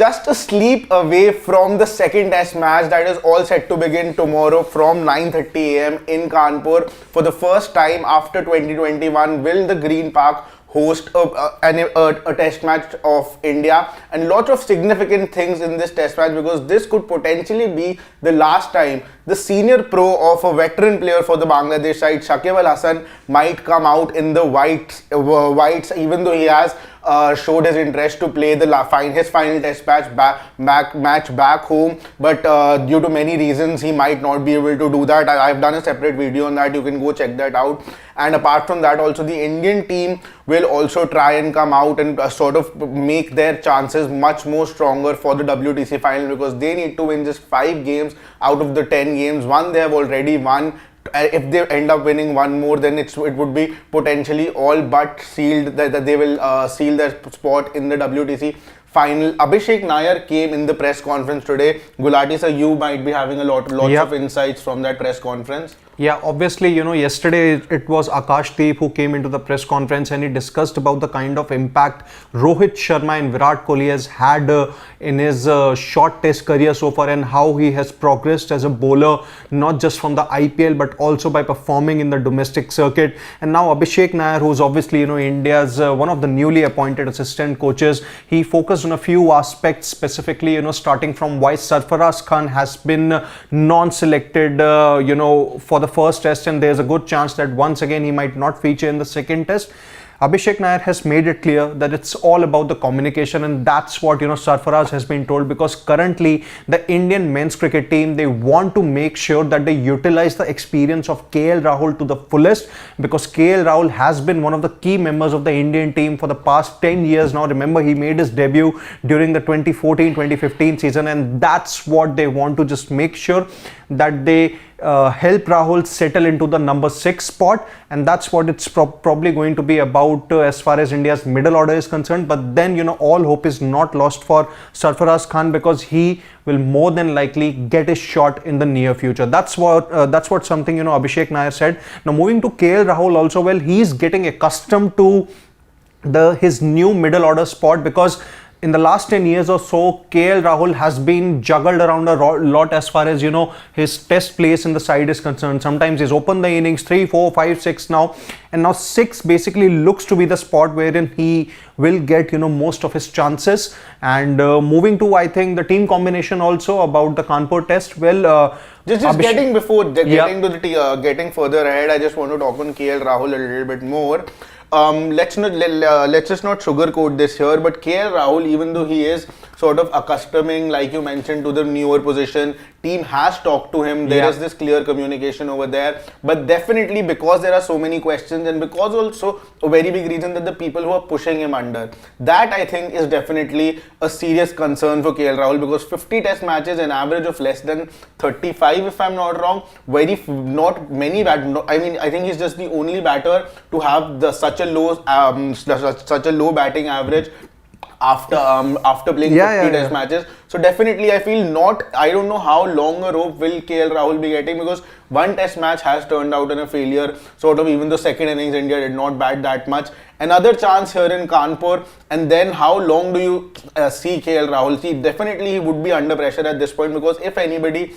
Just a sleep away from the second test match that is all set to begin tomorrow from 9:30 a.m. in Kanpur. For the first time after 2021, will the Green Park host a test match of India? And lots of significant things in this test match, because this could potentially be the last time the senior pro of a veteran player for the Bangladesh side, Shakib Al Hasan, might come out in the whites, even though he has showed his interest to play his final test match back home, but due to many reasons he might not be able to do that. I've done a separate video on that, you can go check that out. And apart from that, also the Indian team will also try and come out and sort of make their chances much more stronger for the WTC final, because they need to win just 5 games out of the 10 games. One they have already won. If they end up winning one more, then it would be potentially all but sealed that they will seal their spot in the WTC final. Abhishek Nair came in the press conference today. Gulati sir, you might be having lots of insights from that press conference. Yeah, obviously, yesterday it was Akashdeep who came into the press conference and he discussed about the kind of impact Rohit Sharma and Virat Kohli has had in his short test career so far, and how he has progressed as a bowler, not just from the IPL but also by performing in the domestic circuit. And now Abhishek Nair, who's obviously India's one of the newly appointed assistant coaches, he focused on a few aspects, specifically starting from why Sarfaraz Khan has been non-selected for the first test, and there's a good chance that once again he might not feature in the second test. Abhishek Nair has made it clear that it's all about the communication, and that's what Sarfaraz has been told, because currently the Indian men's cricket team, they want to make sure that they utilize the experience of KL Rahul to the fullest, because KL Rahul has been one of the key members of the Indian team for the past 10 years now. Remember, he made his debut during the 2014-2015 season, and that's what they want to just make sure that they help Rahul settle into the number 6 spot, and that's what it's probably going to be about as far as India's middle order is concerned. But then all hope is not lost for Sarfaraz Khan, because he will more than likely get his shot in the near future. That's what something Abhishek Nair said. Now moving to KL Rahul also, well, he's getting accustomed to his new middle order spot, because in the last 10 years or so, KL Rahul has been juggled around a lot as far as his test place in the side is concerned. Sometimes he's opened the innings 3, 4, 5, 6 now, and now 6 basically looks to be the spot wherein he will get most of his chances. And moving to, I think, the team combination also about the Kanpur test, well, just getting further ahead, I just want to talk on KL Rahul a little bit more. Let's just not sugarcoat this here, but KL Rahul, even though he is sort of accustoming, like you mentioned, to the newer position, team has talked to him. There is this clear communication over there, but definitely because there are so many questions, and because also a very big reason that the people who are pushing him under, that I think is definitely a serious concern for KL Rahul, because 50 test matches, an average of less than 35 if I'm not wrong, not many I think he's just the only batter to have such a low batting average after playing 50 test matches. So definitely I don't know how long a rope will KL Rahul be getting, because one test match has turned out in a failure, sort of. Even though second innings India did not bat that much. Another chance here in Kanpur, and then how long do you see KL Rahul? See, definitely he would be under pressure at this point, because if anybody's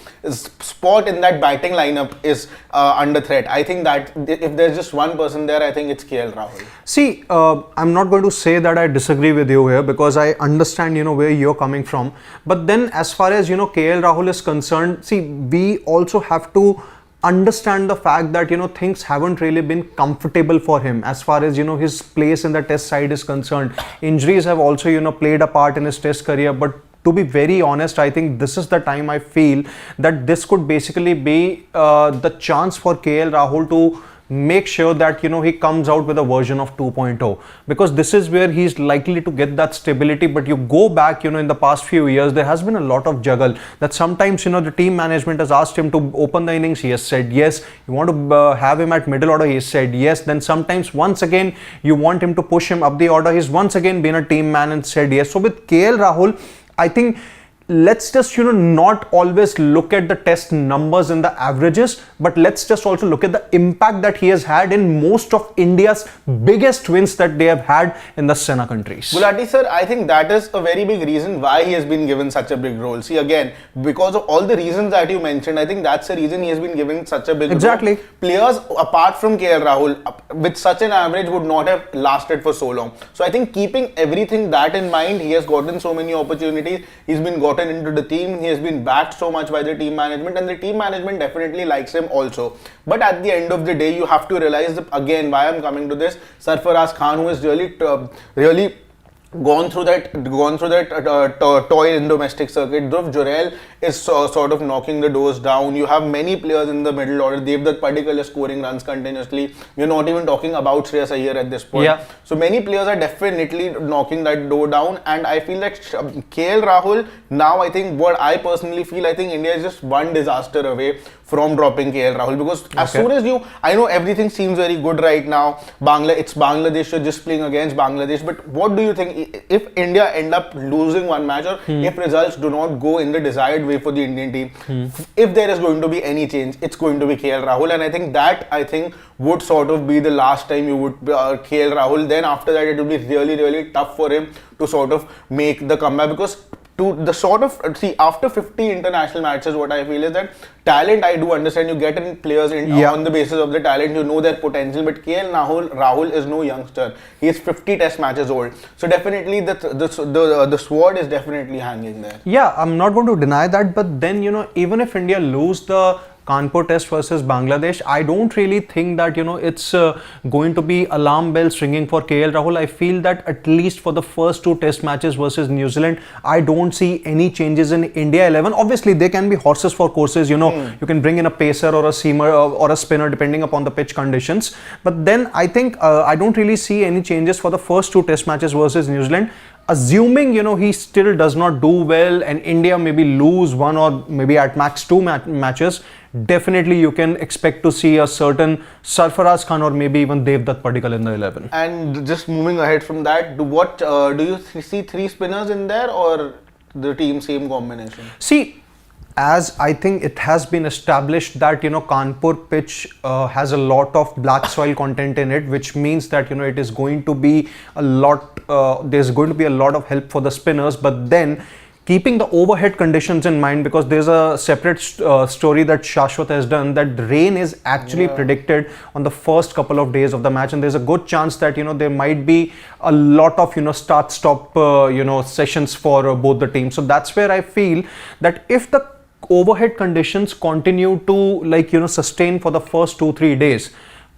spot in that batting lineup is under threat, I think that if there's just one person there, I think it's KL Rahul. See, I'm not going to say that I disagree with you here, because I understand where you're coming from. But then as far as KL Rahul is concerned, see, we also have to understand the fact that things haven't really been comfortable for him as far as his place in the test side is concerned. Injuries have also played a part in his test career, but to be very honest, I think this is the time I feel that this could basically be the chance for KL Rahul to make sure that he comes out with a version of 2.0, because this is where he's likely to get that stability. But you go back in the past few years, there has been a lot of juggle, that sometimes the team management has asked him to open the innings, he has said yes. You want to have him at middle order, he has said yes. Then sometimes once again you want him to push him up the order, he's once again been a team man and said yes. So with KL Rahul, I think let's just not always look at the test numbers and the averages, but let's just also look at the impact that he has had in most of India's biggest wins that they have had in the Sena countries. Gulati sir, I think that is a very big reason why he has been given such a big role. See, again, because of all the reasons that you mentioned, I think that's the reason he has been given such a big Exactly. role. Players apart from KL Rahul with such an average would not have lasted for so long. So I think keeping everything that in mind, he has gotten so many opportunities. He's been gotten into the team. He has been backed so much by the team management, and the team management definitely likes him also. But at the end of the day, you have to realize that, again, why I'm coming to this. Sarfaraz Khan, who is really gone through that toil in domestic circuit. Dhruv Jurel is sort of knocking the doors down. You have many players in the middle order. Devdutt Padikkal is scoring runs continuously. We're not even talking about Shreyas Iyer at this point. Yeah. So many players are definitely knocking that door down, and I feel that KL Rahul, now I think what I personally feel, I think India is just one disaster away from dropping KL Rahul, because as soon as I know everything seems very good right now. It's Bangladesh, you're just playing against Bangladesh, but what do you think if India end up losing one match, or if results do not go in the desired way for the Indian team, if there is going to be any change, it's going to be KL Rahul, and I think would sort of be the last time you would KL Rahul. Then after that, it will be really, really tough for him to sort of make the comeback, because after 50 international matches, what I feel is that talent, I do understand, you get in players on the basis of the talent, you know their potential, but KL Rahul is no youngster. He is 50 test matches old. So definitely the sword is definitely hanging there. Yeah, I'm not going to deny that, but then, even if India lose the Kanpur test versus Bangladesh, I don't really think that it's going to be alarm bells ringing for KL Rahul. I feel that at least for the first two test matches versus New Zealand, I don't see any changes in India 11. Obviously, they can be horses for courses. You can bring in a pacer or a seamer or a spinner depending upon the pitch conditions. But then I think I don't really see any changes for the first two test matches versus New Zealand. Assuming he still does not do well and India maybe lose one or maybe at max two matches, definitely you can expect to see a certain Sarfaraz Khan or maybe even Devdutt Padikkal in the 11. And just moving ahead from that, do you see three spinners in there, or the team same combination? See, as I think it has been established that Kanpur pitch has a lot of black soil content in it, which means that it is going to be a lot. There's going to be a lot of help for the spinners, but then keeping the overhead conditions in mind, because there's a separate story that Shashwat has done, that rain is actually predicted on the first couple of days of the match, and there's a good chance that there might be a lot of start-stop sessions for both the teams. So that's where I feel that if the overhead conditions continue to sustain for the first 2-3 days,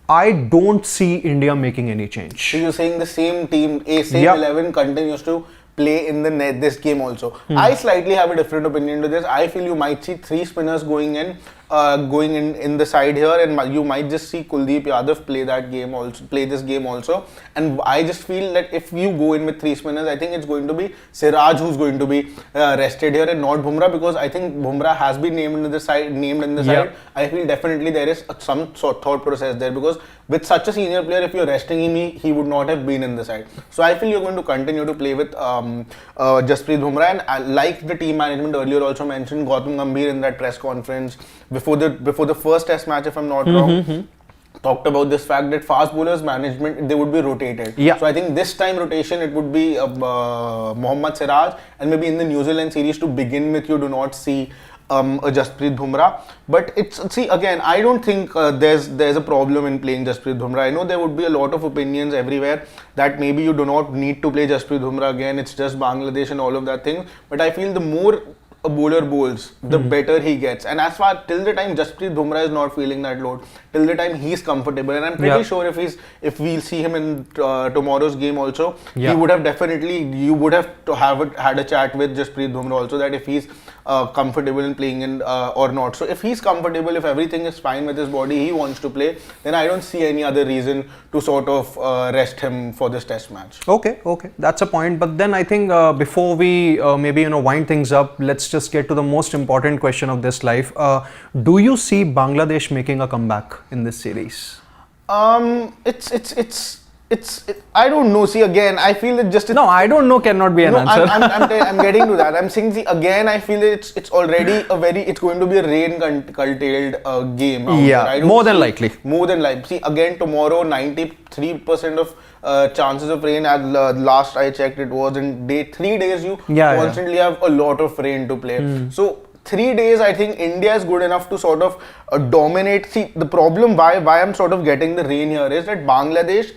I don't see India making any change. So you're saying the same team, same 11 continues to play in the net this game also. I slightly have a different opinion to this. I feel you might see three spinners going in the side here, and you might just see Kuldeep Yadav play this game also. And I just feel that if you go in with three spinners, I think it's going to be Siraj who's going to be rested here and not Bumrah, because I think Bumrah has been named in the side. I feel definitely there is some sort of thought process there, because with such a senior player, if you're resting him, he would not have been in the side. So I feel you're going to continue to play with Jasprit Bumrah, and like the team management earlier also mentioned, Gautam Gambhir in that press conference before the first test match, if I'm not wrong, talked about this fact that fast bowlers management, they would be rotated. So I think this time rotation, it would be Mohammad Siraj, and maybe in the New Zealand series to begin with, you do not see a Jasprit Bumrah. But again, I don't think there's a problem in playing Jasprit Bumrah. I know there would be a lot of opinions everywhere that maybe you do not need to play Jasprit Bumrah again, it's just Bangladesh and all of that thing. But I feel the more a bowler bowls, the better he gets. And as far till the time Jasprit Bumrah is not feeling that load, till the time he's comfortable, and I'm pretty sure if we'll see him in tomorrow's game also, he would have you would have had a chat with Jasprit Bumrah also, that if he's comfortable in playing in or not. So if he's comfortable, if everything is fine with his body, he wants to play, then I don't see any other reason to sort of rest him for this test match. Okay, that's a point. But then I think before we maybe wind things up, let's just get to the most important question of this life. Do you see Bangladesh making a comeback in this series? It's I don't know. See, again, I feel it just. No, I don't know cannot be an No, answer. I'm getting to that. I'm saying, see, again, I feel it's already it's going to be a rain curtailed game. Yeah, I don't more than see- likely. More than likely. See, again, tomorrow, 93% of chances of rain. At last I checked, it was in 3 days. You Yeah. constantly have a lot of rain to play. So 3 days, I think India is good enough to sort of dominate. See, the problem why I'm sort of getting the rain here is that Bangladesh,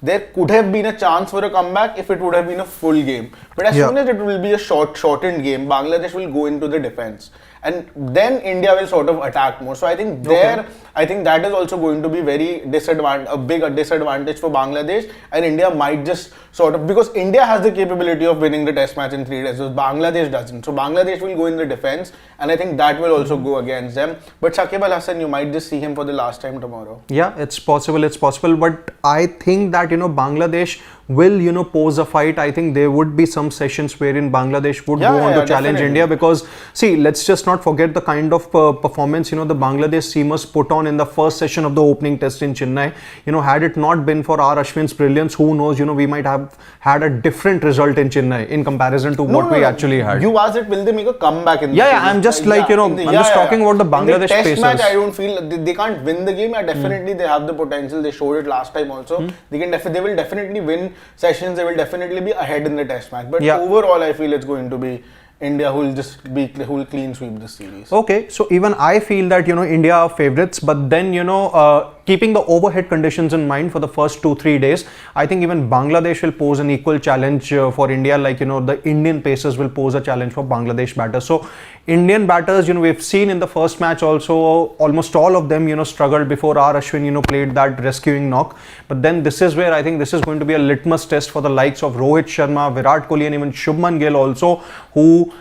there could have been a chance for a comeback if it would have been a full game. But as Yeah. soon as it will be a shortened game, Bangladesh will go into the defense. And then India will sort of attack more. So I think I think that is also going to be a big disadvantage for Bangladesh, and India might just sort of, because India has the capability of winning the test match in 3 days, so Bangladesh doesn't. So Bangladesh will go in the defense, and I think that will also go against them. But Shakib Al Hasan, you might just see him for the last time tomorrow. Yeah, it's possible, but I think that Bangladesh will pose a fight. I think there would be some sessions wherein Bangladesh would go on to challenge definitely. India, because see, let's just not forget the kind of performance the Bangladesh seamers put on in the first session of the opening test in Chennai. Had it not been for R Ashwin's brilliance, who knows, we might have had a different result in Chennai in comparison to what we actually had. You asked it, will they make a comeback in the Yeah, series? I'm just I'm just talking about the Bangladesh in the test pacers. match, I don't feel they can't win the game. Definitely they have the potential. They showed it last time also. They will definitely win sessions. They will definitely be ahead in the test match. But overall, I feel it's going to be India who will clean sweep the series. Okay, so even I feel that India are favorites, but then keeping the overhead conditions in mind for the first 2-3 days, I think even Bangladesh will pose an equal challenge for India, like the Indian pacers will pose a challenge for Bangladesh batters. So Indian batters, we've seen in the first match also, almost all of them struggled before R Ashwin played that rescuing knock. But then this is where I think this is going to be a litmus test for the likes of Rohit Sharma, Virat Kohli, and even Shubman Gill also, who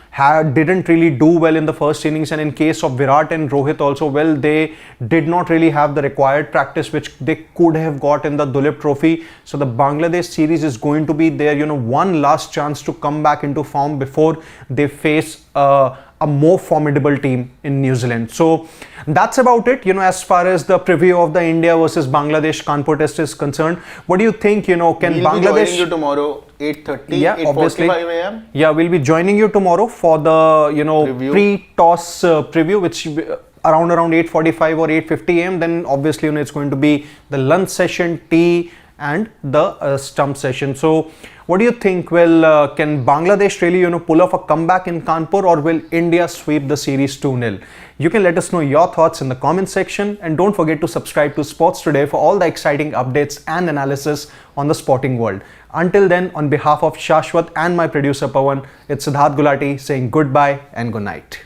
didn't really do well in the first innings. And in case of Virat and Rohit also, well, they did not really have the required practice which they could have got in the Dulip Trophy. So the Bangladesh series is going to be their one last chance to come back into form before they face a more formidable team in New Zealand. So that's about it as far as the preview of the India versus Bangladesh Kanpur test is concerned. What do you think, can We'll Bangladesh... be joining you tomorrow 8:30, Yeah, 8:45 a.m. Yeah, we'll be joining you tomorrow for the Preview. pre-toss preview, which around 8:45 or 8:50 a.m. Then obviously it's going to be the lunch session, tea, and the stump session. So what do you think? Well, can Bangladesh really pull off a comeback in Kanpur, or will India sweep the series 2-0? You can let us know your thoughts in the comment section, and don't forget to subscribe to Sports Today for all the exciting updates and analysis on the sporting world. Until then, on behalf of Shashwat and my producer Pawan, it's Siddharth Gulati saying goodbye and good night.